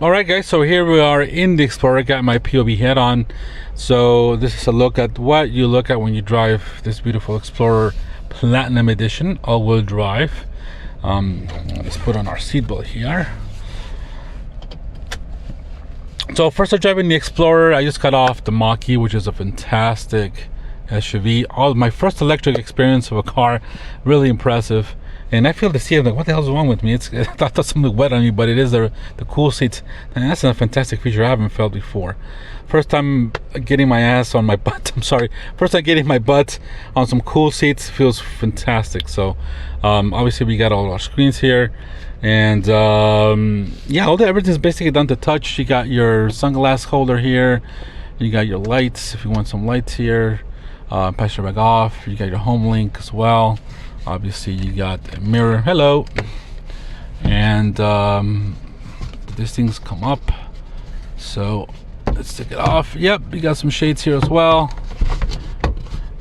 Alright guys, so here we are in the Explorer. Got my POV head on. So this is a look at what you look at when you drive this beautiful Explorer Platinum Edition all-wheel drive. Let's put on our seatbelt here. So first I'm driving the Explorer. I just got off the Mach-E, which is a fantastic SUV. My first electric experience of a car, really impressive. And I feel the seat, I'm like, what the hell's wrong with me? I thought something wet on me, but it is the cool seats. And that's a fantastic feature I haven't felt before. First time getting my ass on my butt, I'm sorry. First time getting my butt on some cool seats, feels fantastic. So obviously we got all our screens here. And yeah, everything's basically done to touch. You got your sunglass holder here. You got your lights, if you want some lights here. Passenger bag off. You got your home link as well. Obviously you got a mirror, hello, and these things come up, so let's take it off. Yep, you got some shades here as well.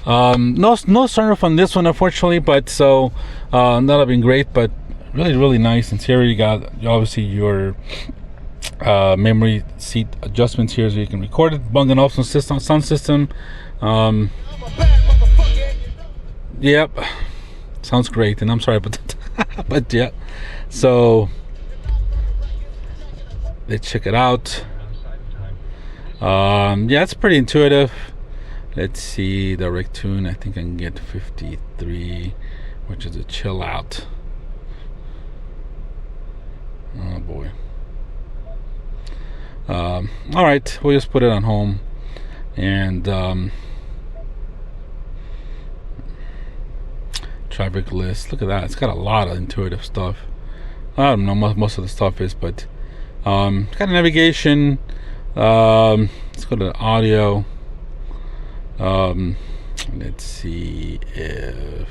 No sunroof on this one, unfortunately, but so that'll be great. But really nice interior. You got obviously your memory seat adjustments here, so you can record it. Bang & Olufsen system, sound system. Yep. Sounds great, and I'm sorry about that. But yeah, so let's check it out. Yeah, it's pretty intuitive. Let's see the rig tune. I think I can get 53, which is a chill out. Oh boy. All right, we'll just put it on home, and traffic list. Look at that. It's got a lot of intuitive stuff. I don't know most of the stuff is, but it's got a navigation. Let's go to audio. Let's see if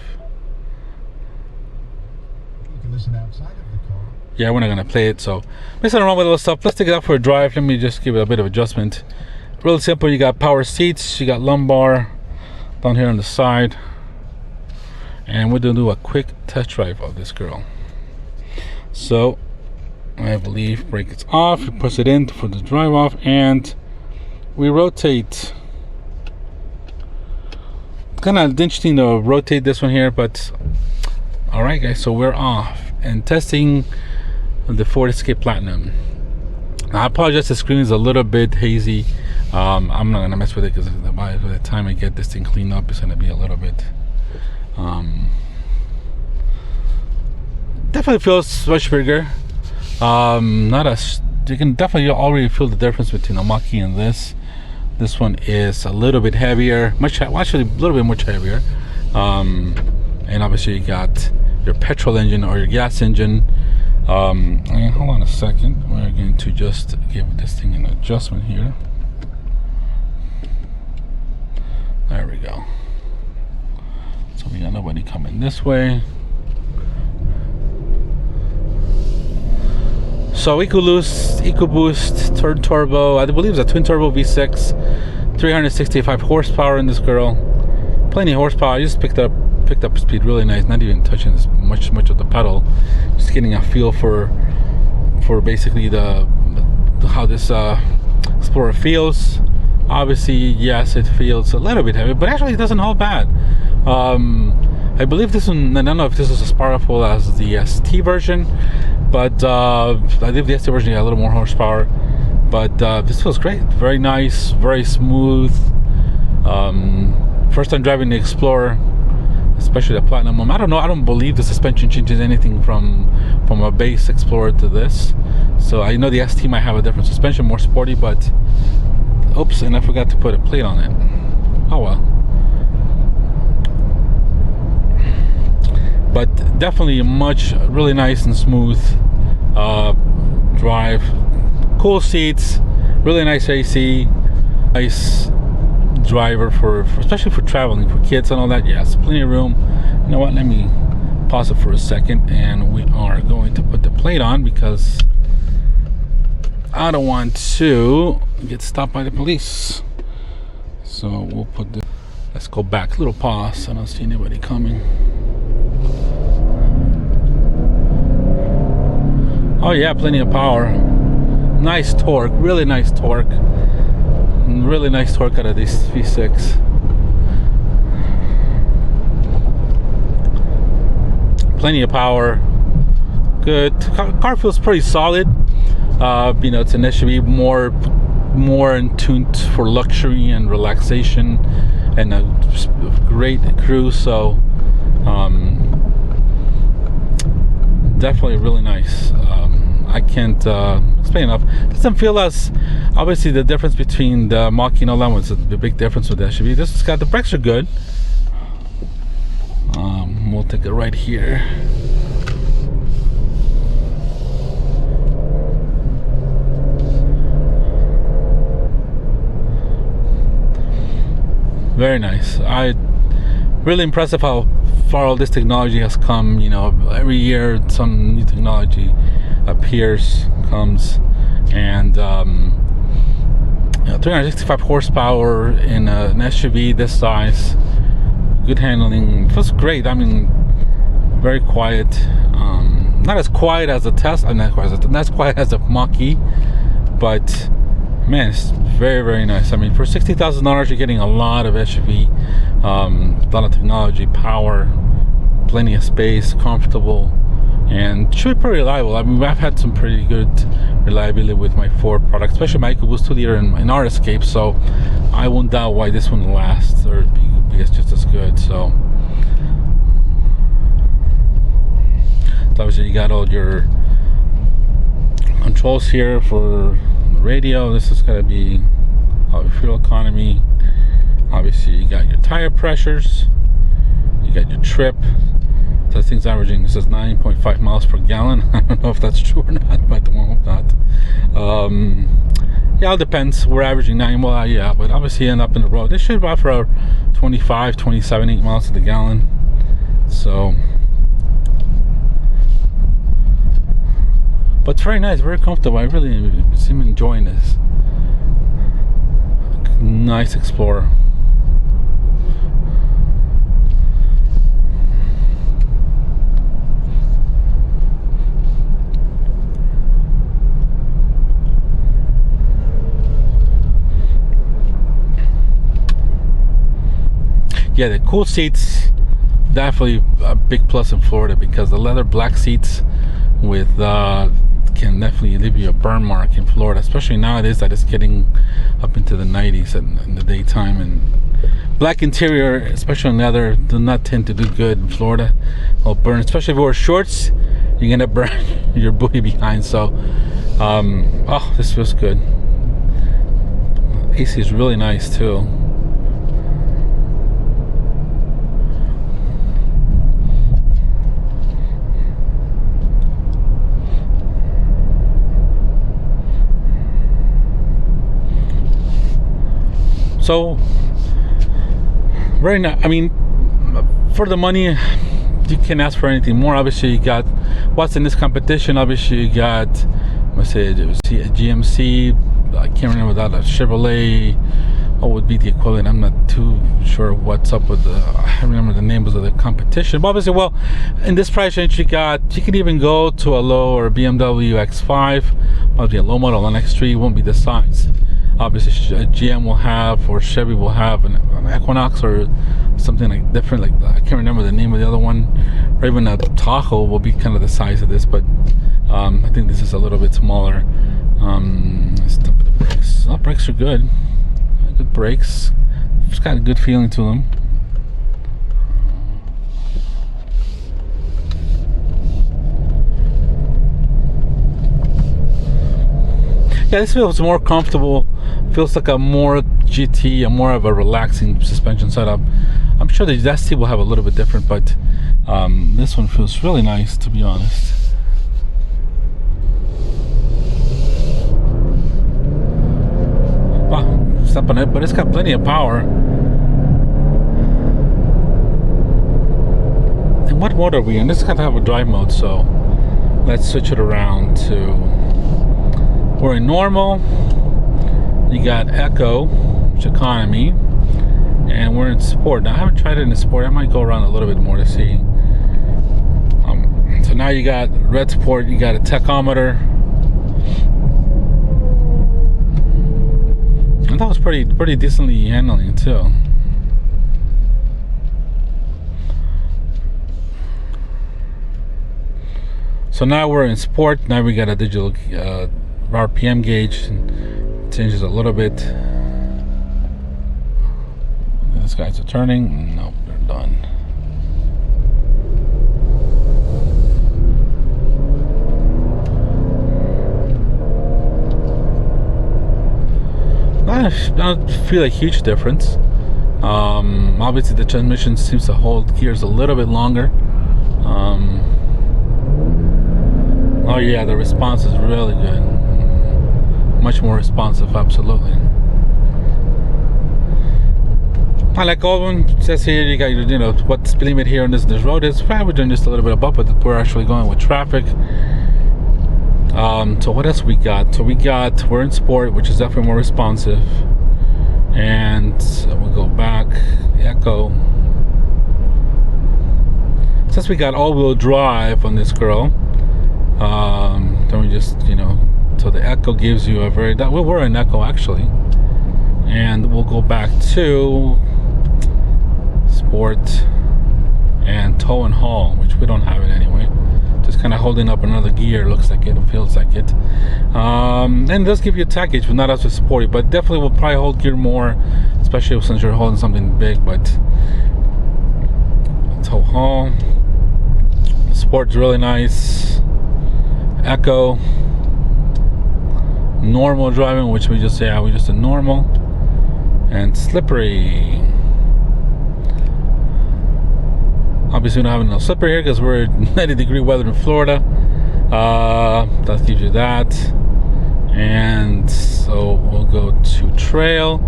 you can listen outside of the car. Yeah, we're not gonna play it, so messing around with all this stuff. Let's take it out for a drive. Let me just give it a bit of adjustment. Real simple. You got power seats. You got lumbar down here on the side. And we're gonna do a quick test drive of this girl. So I believe brake is off. You push it in for the drive off, and we rotate. Kind of interesting to rotate this one here, but all right, guys. So we're off and testing the Ford Escape Platinum. Now, I apologize. The screen is a little bit hazy. I'm not gonna mess with it because by the time I get this thing cleaned up, it's gonna be a little bit. Definitely feels much bigger. Not as you can definitely already feel the difference between a Mach-E and this. This one is a little bit heavier, actually a little bit much heavier. And obviously you got your petrol engine or your gas engine. And hold on a second. We're going to just give this thing an adjustment here. There we go. So we got nobody coming this way. So Ecoboost, Twin Turbo. I believe it's a Twin Turbo V6, 365 horsepower in this girl. Plenty of horsepower. I just picked up speed really nice. Not even touching this much of the pedal. Just getting a feel for basically how this Explorer feels. Obviously, yes, it feels a little bit heavy, but actually it doesn't hold bad. I believe this one, I don't know if this is as powerful as the ST version, but I believe the ST version had a little more horsepower. But this feels great. Very nice, very smooth. First time driving the Explorer, especially the Platinum. I don't know, I don't believe the suspension changes anything from a base Explorer to this. So I know the ST might have a different suspension, more sporty, but oops, and I forgot to put a plate on it. Oh well. But definitely really nice and smooth drive. Cool seats, really nice AC, nice driver especially for traveling, for kids and all that. Yes, plenty of room. You know what, let me pause it for a second, and we are going to put the plate on because I don't want to get stopped by the police. So we'll put the, let's go back, little pause. I don't see anybody coming. Oh yeah, plenty of power. Nice torque, really nice torque. Really nice torque out of this V6. Plenty of power. Good. Car feels pretty solid. You know, it's an SUV more in tune for luxury and relaxation, and a great cruise. So definitely really nice. I can't explain enough. Doesn't feel as, obviously the difference between the Mach-E and all that one's the big difference with the SUV. This has got, the brakes are good. We'll take it right here. Very nice. Really impressive how far all this technology has come. You know, every year some new technology appears, comes, and you know, 365 horsepower in an SUV this size, good handling, feels great. I mean, very quiet. Not as quiet as the Tesla, not as quiet as the Mach-E, but man, it's very, very nice. I mean, for $60,000, you're getting a lot of SUV, a lot of technology, power, plenty of space, comfortable, and should be pretty reliable. I mean, I've had some pretty good reliability with my Ford products, especially my EcoBoost 2-liter in our Escape, so I won't doubt why this one will last or be just as good. So obviously you got all your controls here for the radio. This is going to be fuel economy. Obviously you got your tire pressures, you got your trip. That thing's averaging, it says 9.5 miles per gallon. I don't know if that's true or not, but I hope not. Yeah, it depends. We're averaging 9, well, yeah, but obviously end up in the road. This should offer a 25, 27, 8 miles to the gallon. So, but it's very nice, very comfortable. I really seem enjoying this. Nice Explorer. Yeah, the cool seats, definitely a big plus in Florida, because the leather black seats with can definitely leave you a burn mark in Florida, especially nowadays that it's getting up into the 90s in the daytime. And black interior, especially on leather, do not tend to do good in Florida. It'll burn, especially if you wear shorts, you're gonna burn your booty behind. So oh, this feels good. AC is really nice too. So very nice. I mean, for the money, you can't ask for anything more. Obviously, you got what's in this competition. Obviously, you got, let's say, a GMC. I can't remember that. A Chevrolet. What would be the equivalent? I'm not too sure what's up with the. I don't remember the names of the competition. But obviously, well, in this price range, you can even go to a low or BMW X5. Probably a low model, an X3 won't be the size. Obviously, GM will have, or Chevy will have an Equinox or something like different. Like, I can't remember the name of the other one. Or even a Tahoe will be kind of the size of this, but I think this is a little bit smaller. Let's stop with the brakes. Oh, brakes are good. Good brakes. It's got a good feeling to them. Yeah, this feels more comfortable. Feels like a more GT, a more of a relaxing suspension setup. I'm sure the ST will have a little bit different, but this one feels really nice, to be honest. Wow, step on it, but it's got plenty of power. And what mode are we in? This is gonna have a drive mode, so let's switch it around to. We're in normal. You got Eco, which is economy, and we're in sport. Now I haven't tried it in sport. I might go around a little bit more to see. So now you got red sport. You got a tachometer. that was pretty decently handling too. So now we're in sport. Now we got a digital RPM gauge, and changes a little bit. These guys are turning. Nope, they're done. I don't feel a huge difference. Obviously the transmission seems to hold gears a little bit longer. Oh yeah, the response is really good. Much more responsive, absolutely. I like all of them. It says here you got your, what the speed limit here on this road is. We're doing just a little bit above, but we're actually going with traffic. So what else we got? So we're in sport, which is definitely more responsive. And we'll go back, Echo. Since we got all-wheel drive on this girl, then we just, so the Echo gives you a very, we're in Echo actually. And we'll go back to sport and tow and haul, which we don't have it anyway. Just kind of holding up another gear, looks like it, or feels like it. And it does give you a tach gauge, but not as sporty, but definitely will probably hold gear more, especially since you're holding something big. But tow haul, sport's really nice. Echo, normal driving, which we just say, we just a normal, and slippery. Obviously, we don't have no slipper here because we're 90-degree weather in Florida. That gives you that. And so we'll go to trail.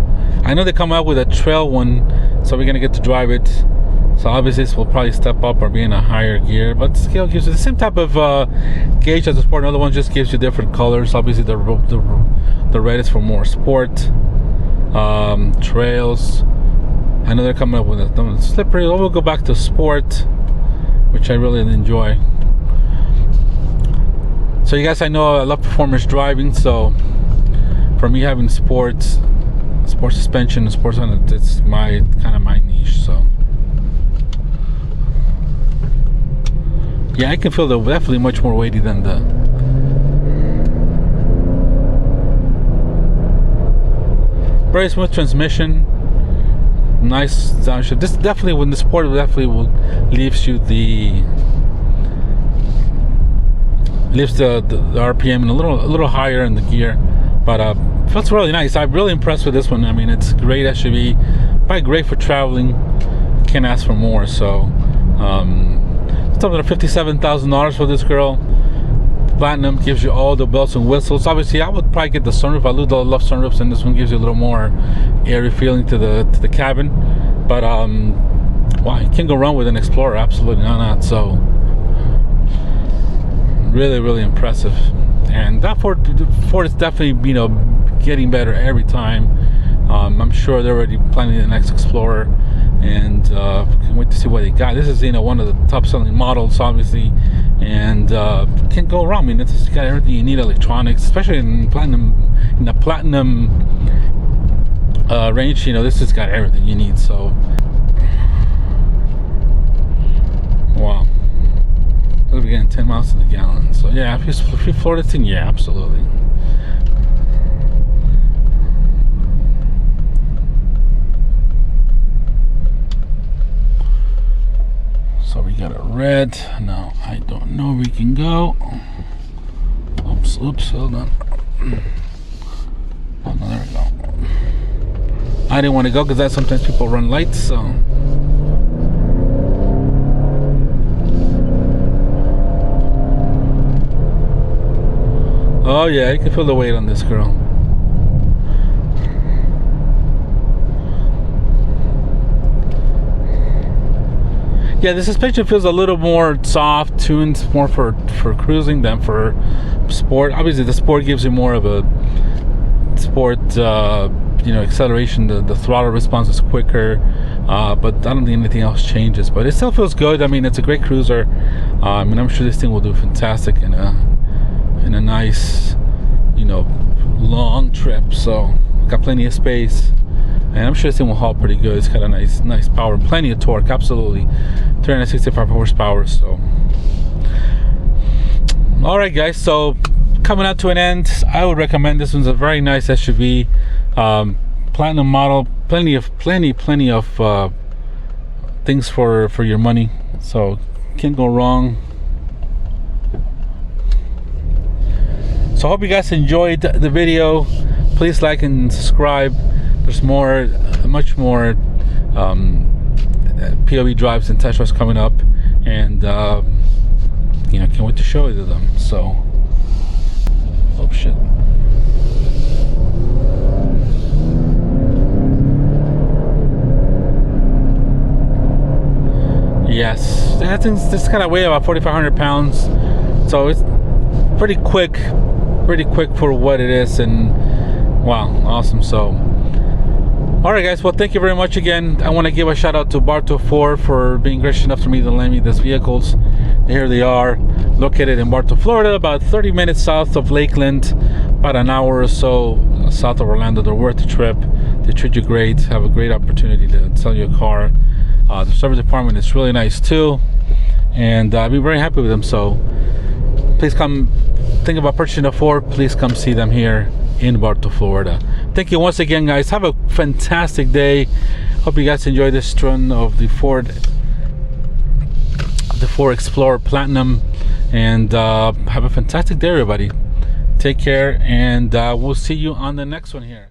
I know they come out with a trail one, so we're gonna get to drive it. So obviously, this will probably step up or be in a higher gear. But scale gives you the same type of gauge as the sport. Another one just gives you different colors. Obviously, the red is for more sport. Trails. I know they're coming up with a slippery. We'll go back to sport, which I really enjoy. So you guys, I know I love performance driving. So for me, having sport suspension, and sports on it, it's my kind of my niche. So yeah, I can feel they're definitely much more weighty than the. Very smooth transmission. Nice downshift. This definitely, when the sport definitely leaves the RPM a little higher in the gear, but feels really nice. I'm really impressed with this one. I mean, it's a great SUV, probably great for traveling. Can't ask for more. So it's up to $57,000 for this girl. Platinum gives you all the bells and whistles. Obviously, I would probably get the sunroof. I love sunroofs, and this one gives you a little more airy feeling to the cabin. But well, you can't go wrong with an Explorer. Absolutely not. So really impressive. And that Ford is definitely getting better every time. I'm sure they're already planning the next Explorer, and can't wait to see what they got. This is one of the top selling models, obviously, and can't go wrong. I mean, it's got everything you need, electronics, especially in the platinum range. This has got everything you need. So wow, we're getting 10 miles to the gallon. So yeah, if you floor this thing, yeah, absolutely. So we got a red. Now I don't know where we can go. Oops, hold on. Oh no, there we go. I didn't want to go because sometimes people run lights, so. Oh yeah, you can feel the weight on this girl. Yeah, the suspension feels a little more soft, tuned more for cruising than for sport. Obviously, the sport gives you more of a sport, acceleration. The throttle response is quicker, but I don't think anything else changes. But it still feels good. I mean, it's a great cruiser. And I'm sure this thing will do fantastic in a nice, long trip. So got plenty of space, and I'm sure this thing will haul pretty good. It's got a nice power and plenty of torque. Absolutely, 365 horsepower. So all right guys, so coming out to an end, I would recommend this one's a very nice SUV, platinum model, plenty of things for your money, so can't go wrong. So I hope you guys enjoyed the video. Please like and subscribe. There's much more POV drives and test drives coming up, and you know, can't wait to show you them. So, oh shit. Yes, I think this kind of weigh about 4,500 pounds, so it's pretty quick for what it is, and wow, awesome. So all right guys, well, thank you very much again. I want to give a shout out to Bartow Ford for being gracious enough to me to lend me these vehicles. Here they are, located in Bartow, Florida, about 30 minutes south of Lakeland, about an hour or so south of Orlando. They're worth the trip. They treat you great, have a great opportunity to sell you a car. The service department is really nice too, and I'll be very happy with them. So please come, think about purchasing a Ford, please come see them here in Bartow, Florida. Thank you once again guys. Have a fantastic day. Hope you guys enjoy this run of the Ford Explorer Platinum, and have a fantastic day everybody. Take care, and we'll see you on the next one here.